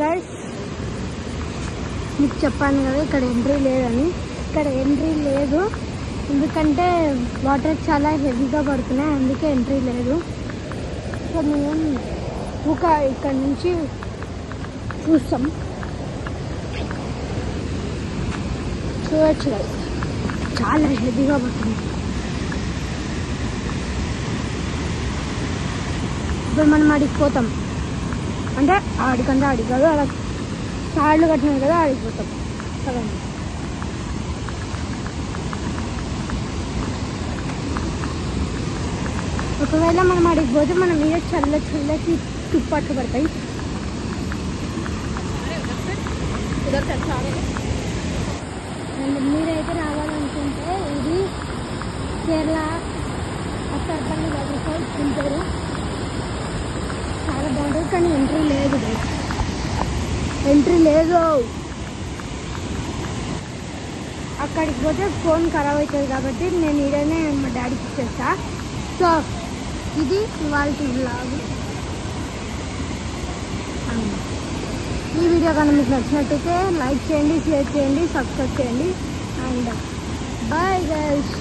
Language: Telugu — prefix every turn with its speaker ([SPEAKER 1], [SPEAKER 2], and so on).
[SPEAKER 1] గైస్, మీకు చెప్పాను కదా ఇక్కడ ఎంట్రీ లేదని. ఇక్కడ ఎంట్రీ లేదు ఎందుకంటే వాటర్ చాలా హెవీగా పడుతున్నాయి, అందుకే ఎంట్రీ లేదు. సో మేము ఇక్కడ నుంచి చూస్తాం. చూడొచ్చు కదా, చాలా హెవీగా పడుతుంది. ఇప్పుడు మనం ఆడికి పోతాం, అంటే ఆడికంటే ఆడికి కాదు, అలా తాళ్ళు కట్టినారు కదా ఆడిపోతాం కదండి. ఒకవేళ మనం ఆడికి పోతే మన మీద చల్లకి తుప్పట్లు పడతాయి. అండ్ మీరైతే రావాలనుకుంటే ఇది కేరళ అత్తర్పల్లి వాటర్ ఫాల్స్ ఉంటారు, చాలా బాగుంటుంది. కానీ ఎంట్రీ లేదు. అక్కడికి పోతే ఫోన్ ఖరాబ్ అవుతుంది కాబట్టి నేను ఈడనే మా డాడీకి ఇచ్చేస్తా. సో ఇది ఇవాళ వ్లాగ్. ఈ వీడియో కానీ మీకు నచ్చినట్టయితే లైక్ చేయండి, షేర్ చేయండి, సబ్స్క్రైబ్ చేయండి. And bye guys.